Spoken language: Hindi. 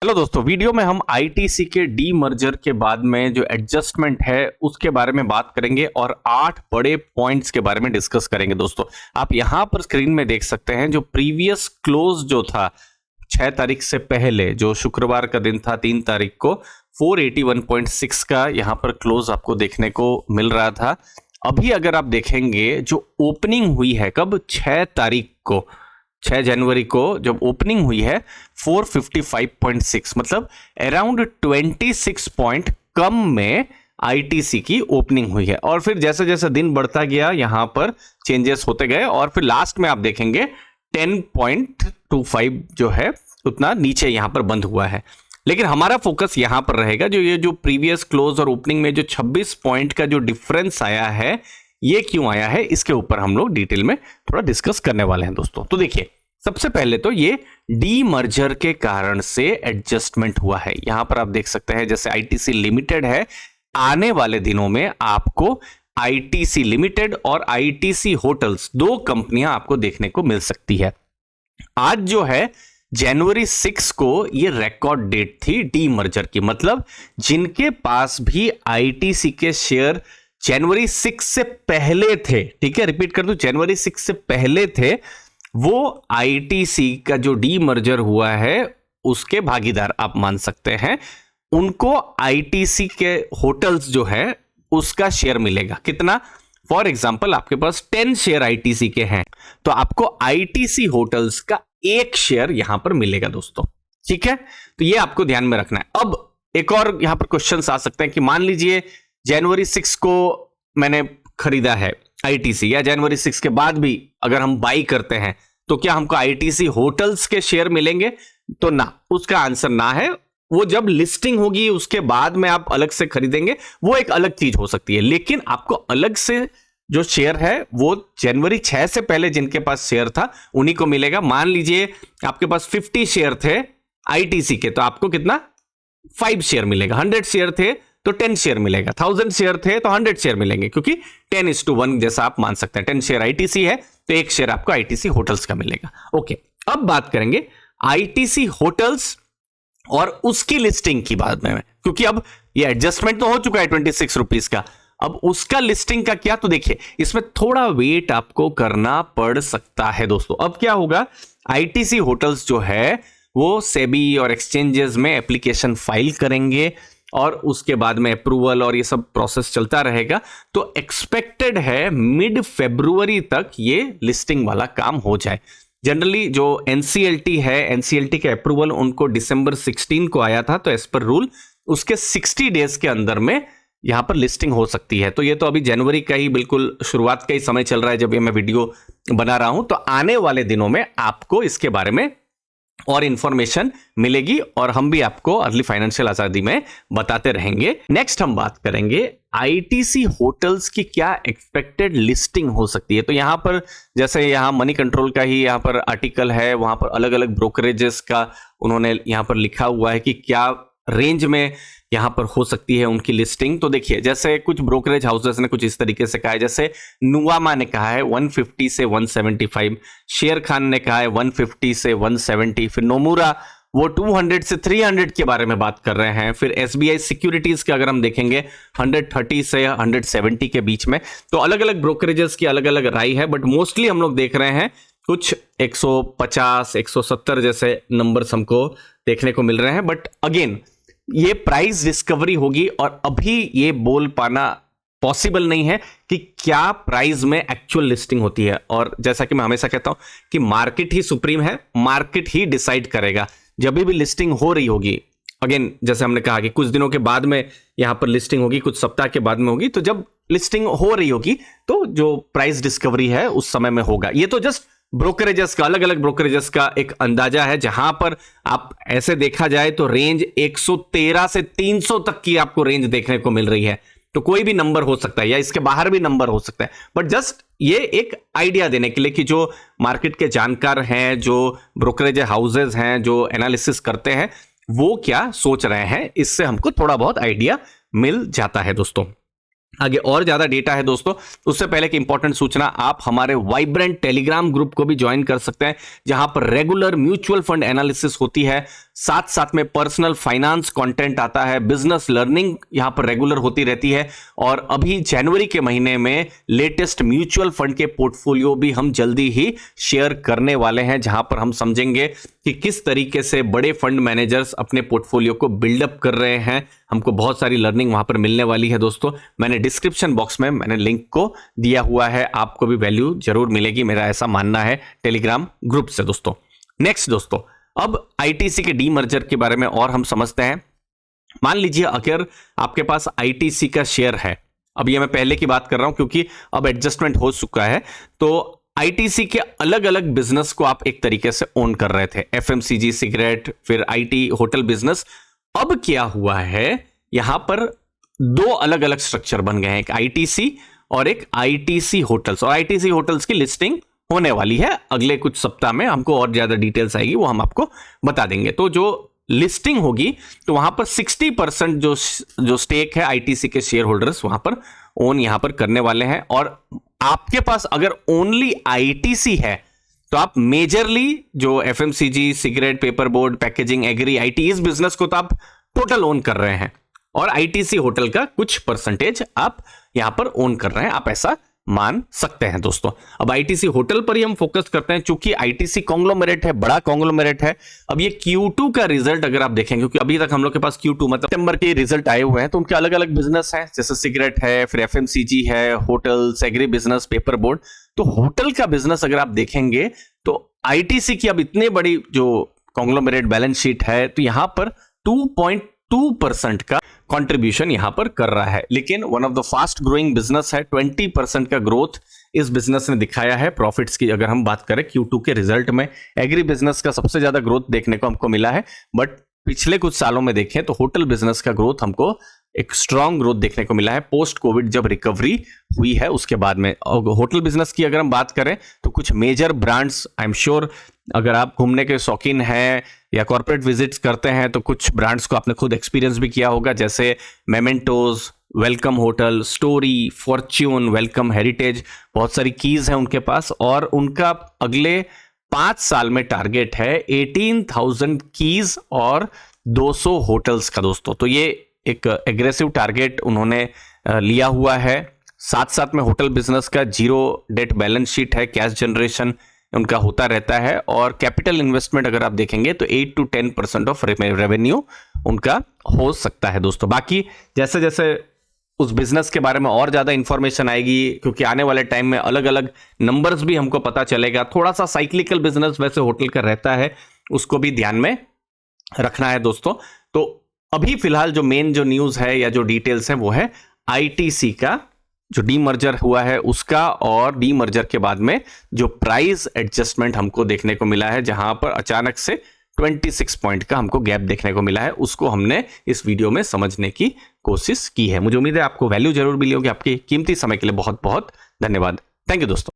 हेलो दोस्तों, वीडियो में हम आईटीसी के डी मर्जर के बाद में जो एडजस्टमेंट है उसके बारे में बात करेंगे और 8 बड़े पॉइंट्स के बारे में डिस्कस करेंगे। दोस्तों आप यहां पर स्क्रीन में देख सकते हैं जो प्रीवियस क्लोज जो था 6 तारीख से पहले, जो शुक्रवार का दिन था 3 तारीख को 481.6 का यहां पर क्लोज आपको देखने को मिल रहा था। अभी अगर आप देखेंगे जो ओपनिंग हुई है कब, 6 तारीख को, 6 जनवरी को जब ओपनिंग हुई है 455.6, मतलब अराउंड 26 पॉइंट कम में आईटीसी की ओपनिंग हुई है। और फिर जैसे जैसे दिन बढ़ता गया यहां पर चेंजेस होते गए और फिर लास्ट में आप देखेंगे 10.25 जो है उतना नीचे यहां पर बंद हुआ है। लेकिन हमारा फोकस यहां पर रहेगा जो ये जो प्रीवियस क्लोज और ओपनिंग में जो 26 पॉइंट का जो डिफरेंस आया है, ये क्यों आया है, इसके ऊपर हम लोग डिटेल में थोड़ा डिस्कस करने वाले हैं दोस्तों। तो देखिए, सबसे पहले तो ये डी मर्जर के कारण से एडजस्टमेंट हुआ है। यहां पर आप देख सकते हैं जैसे आईटीसी लिमिटेड है, आने वाले दिनों में आपको आईटीसी लिमिटेड और आईटीसी होटल्स, 2 कंपनियां आपको देखने को मिल सकती है। आज जो है जनवरी 6 को ये रिकॉर्ड डेट थी डी मर्जर की, मतलब जिनके पास भी आईटीसी के शेयर जनवरी 6 से पहले थे, ठीक है, रिपीट कर दूं, जनवरी 6 से पहले थे, वो आईटीसी का जो डी मर्जर हुआ है उसके भागीदार आप मान सकते हैं। उनको आईटीसी के होटल्स जो है उसका शेयर मिलेगा। कितना? फॉर एग्जांपल आपके पास 10 शेयर आईटीसी के हैं तो आपको आईटीसी होटल्स का 1 शेयर यहां पर मिलेगा दोस्तों, ठीक है। तो ये आपको ध्यान में रखना है। अब एक और यहां पर क्वेश्चंस आ सकते हैं कि मान लीजिए जनवरी 6 को मैंने खरीदा है आईटीसी, या जनवरी 6 के बाद भी अगर हम बाई करते हैं तो क्या हमको आईटीसी होटल्स के शेयर मिलेंगे? तो ना, उसका आंसर ना है। वो जब लिस्टिंग होगी उसके बाद में आप अलग से खरीदेंगे, वो एक अलग चीज हो सकती है। लेकिन आपको अलग से जो शेयर है वो जनवरी 6 से पहले जिनके पास शेयर था उन्हीं को मिलेगा। मान लीजिए आपके पास 50 शेयर थे आईटीसी के, तो आपको कितना? 5 शेयर मिलेगा। 100 शेयर थे तो 10 शेयर मिलेगा। 1000 शेयर थे तो 100 शेयर मिलेंगे, क्योंकि 10:1 जैसा आप मान सकते हैं। 10 शेयर आईटीसी है तो 1 शेयर आपको आईटीसी होटल्स का मिलेगा। ओके, अब बात करेंगे आईटीसी होटल्स और उसकी लिस्टिंग की बात में, क्योंकि अब ये एडजस्टमेंट तो हो चुका है 26 रुपीस का। अब उसका लिस्टिंग का क्या? तो देखिए, इसमें थोड़ा वेट आपको करना पड़ सकता है दोस्तों। अब क्या होगा, आईटीसी होटल्स जो है वो सेबी और एक्सचेंजेस में एप्लीकेशन फाइल करेंगे और उसके बाद में अप्रूवल और ये सब प्रोसेस चलता रहेगा। तो एक्सपेक्टेड है मिड फरवरी तक ये लिस्टिंग वाला काम हो जाए। जनरली जो एनसीएलटी है, एनसीएलटी के अप्रूवल उनको दिसंबर 16 को आया था, तो एज पर रूल उसके 60 डेज के अंदर में यहां पर लिस्टिंग हो सकती है। तो ये तो अभी जनवरी का ही बिल्कुल शुरुआत का ही समय चल रहा है जब ये मैं वीडियो बना रहा हूं। तो आने वाले दिनों में आपको इसके बारे में और इंफॉर्मेशन मिलेगी और हम भी आपको अर्ली फाइनेंशियल आजादी में बताते रहेंगे। नेक्स्ट हम बात करेंगे आईटीसी होटल्स की क्या एक्सपेक्टेड लिस्टिंग हो सकती है। तो यहां पर जैसे यहां मनी कंट्रोल का ही यहां पर आर्टिकल है, वहां पर अलग अलग ब्रोकरेजेस का उन्होंने यहां पर लिखा हुआ है कि क्या रेंज में यहां पर हो सकती है उनकी लिस्टिंग। तो देखिए, जैसे कुछ ब्रोकरेज हाउसेस ने कुछ इस तरीके से कहा है, जैसे नुवामा ने कहा है 150 से 175, शेर खान ने कहा है 150 से 170, फिर नोमुरा वो 200 से 300 के बारे में बात कर रहे हैं। फिर एसबीआई सिक्योरिटीज के अगर हम देखेंगे 130 से 170 के बीच में। तो अलग अलग ब्रोकरेजेस की अलग अलग राय है, बट मोस्टली हम लोग देख रहे हैं कुछ 150, 170 जैसे नंबर्स हमको देखने को मिल रहे हैं। बट अगेन ये प्राइस डिस्कवरी होगी और अभी ये बोल पाना पॉसिबल नहीं है कि क्या प्राइस में एक्चुअल लिस्टिंग होती है। और जैसा कि मैं हमेशा कहता हूं कि मार्केट ही सुप्रीम है, मार्केट ही डिसाइड करेगा। जब भी लिस्टिंग हो रही होगी, अगेन जैसे हमने कहा कि कुछ दिनों के बाद में यहां पर लिस्टिंग होगी, कुछ सप्ताह के बाद में होगी, तो जब लिस्टिंग हो रही होगी तो जो प्राइस डिस्कवरी है उस समय में होगा। ये तो जस्ट ब्रोकरेजेस का, अलग अलग ब्रोकरेजेस का एक अंदाजा है, जहां पर आप ऐसे देखा जाए तो रेंज 113 से 300 तक की आपको रेंज देखने को मिल रही है। तो कोई भी नंबर हो सकता है या इसके बाहर भी नंबर हो सकता है, बट जस्ट ये एक आइडिया देने के लिए कि जो मार्केट के जानकार हैं, जो ब्रोकरेज हाउसेज हैं, जो एनालिसिस करते हैं, वो क्या सोच रहे हैं, इससे हमको थोड़ा बहुत आइडिया मिल जाता है दोस्तों। आगे और ज्यादा डेटा है दोस्तों, उससे पहले की इंपॉर्टेंट सूचना, आप हमारे वाइब्रेंट टेलीग्राम ग्रुप को भी ज्वाइन कर सकते हैं, जहां पर रेगुलर म्यूचुअल फंड एनालिसिस होती है, साथ साथ में पर्सनल फाइनेंस कंटेंट आता है, बिजनेस लर्निंग यहां पर रेगुलर होती रहती है, और अभी जनवरी के महीने में लेटेस्ट म्यूचुअल फंड के पोर्टफोलियो भी हम जल्दी ही शेयर करने वाले हैं, जहां पर हम समझेंगे कि किस तरीके से बड़े फंड मैनेजर्स अपने पोर्टफोलियो को बिल्डअप कर रहे हैं। हमको बहुत सारी लर्निंग वहां पर मिलने वाली है दोस्तों। मैंने डिस्क्रिप्शन बॉक्स में लिंक को दिया हुआ है, आपको भी वैल्यू जरूर मिलेगी, मेरा ऐसा मानना है टेलीग्राम ग्रुप से दोस्तों। नेक्स्ट दोस्तों, अब आईटीसी के डीमर्जर के बारे में और हम समझते हैं। मान लीजिए अगर आपके पास आईटीसी का शेयर है, अब ये मैं पहले की बात कर रहा हूं क्योंकि अब एडजस्टमेंट हो चुका है, तो आईटीसी के अलग अलग बिजनेस को आप एक तरीके से ओन कर रहे थे, एफएमसीजी, सिगरेट, फिर आईटी, होटल बिजनेस। अब क्या हुआ है, यहां पर दो अलग अलग स्ट्रक्चर बन गए हैं, एक आईटीसी और एक आईटीसी होटल्स, और आईटीसी होटल्स की लिस्टिंग होने वाली है अगले कुछ सप्ताह में, हमको और ज्यादा डिटेल्स आएगी वो हम आपको बता देंगे। तो जो लिस्टिंग होगी तो वहां पर 60% जो स्टेक है आईटीसी के शेयर होल्डर्स वहां पर ओन यहां पर करने वाले हैं, और आपके पास अगर ओनली आईटीसी है तो आप मेजरली जो FMCG, cigarette, paper board, packaging, agri, IT, इस बिजनेस को तो आप टोटल ओन कर रहे हैं, और आईटीसी होटल का कुछ परसेंटेज आप यहां पर ओन कर रहे हैं, आप ऐसा मान सकते हैं दोस्तों। अब आईटीसी होटल पर ही हम फोकस करते हैं, चूंकि आईटीसी कॉन्ग्लोमरेट है, बड़ा कॉन्ग्लोमरेट है। अब ये Q2 का रिजल्ट अगर आप देखें, क्योंकि अभी तक हम लोग के पास Q2 मतलब सितंबर के रिजल्ट आए हुए हैं, तो उनके अलग अलग बिजनेस हैं, जैसे सिगरेट है, फिर एफएमसीजी है, hotels, agri business, paper board. तो होटल का बिजनेस अगर आप देखेंगे तो आईटीसी की अब इतने बड़ी जो कॉन्ग्लोमरेट बैलेंस शीट है, तो यहां पर 2.2% का कंट्रीब्यूशन यहां पर कर रहा है, लेकिन one of the fast growing business है, 20% का ग्रोथ इस बिजनेस ने दिखाया है प्रॉफिट्स की। अगर हम बात करें Q2 के रिजल्ट में, एग्री बिजनेस का सबसे ज्यादा ग्रोथ देखने को हमको मिला है, बट पिछले कुछ सालों में देखें तो होटल बिजनेस का ग्रोथ हमको एक स्ट्रॉन्ग ग्रोथ देखने को मिला है पोस्ट कोविड जब रिकवरी हुई है उसके बाद में। होटल बिजनेस की अगर हम बात करें तो कुछ major brands, I am sure अगर आप घूमने के शौकीन हैं या कॉर्पोरेट विजिट्स करते हैं तो कुछ ब्रांड्स को आपने खुद एक्सपीरियंस भी किया होगा, जैसे mementos, welcome hotel, story, fortune, welcome heritage, बहुत सारी कीज हैं उनके पास, और उनका अगले 5 साल में टारगेट है 18,000 कीज और 200 होटल्स का दोस्तों। तो ये एक एग्रेसिव टारगेट उन्होंने लिया हुआ है। साथ साथ में होटल बिजनेस का जीरो डेट बैलेंस शीट है, कैश जनरेशन उनका होता रहता है, और कैपिटल इन्वेस्टमेंट अगर आप देखेंगे तो 8 to 10% ऑफ रेवेन्यू उनका हो सकता है दोस्तों। बाकी जैसे जैसे उस बिजनेस के बारे में और ज्यादा इंफॉर्मेशन आएगी, क्योंकि आने वाले टाइम में अलग अलग नंबर्स भी हमको पता चलेगा, थोड़ा सा साइक्लिकल बिजनेस वैसे होटल का रहता है, उसको भी ध्यान में रखना है दोस्तों। तो अभी फिलहाल जो मेन जो न्यूज है या जो डिटेल्स है वो है आईटीसी का जो डीमर्जर हुआ है उसका, और डीमर्जर के बाद में जो प्राइस एडजस्टमेंट हमको देखने को मिला है, जहां पर अचानक से 26 पॉइंट का हमको गैप देखने को मिला है, उसको हमने इस वीडियो में समझने की कोशिश की है। मुझे उम्मीद है आपको वैल्यू जरूर मिली होगी। आपके कीमती समय के लिए बहुत बहुत धन्यवाद। थैंक यू दोस्तों।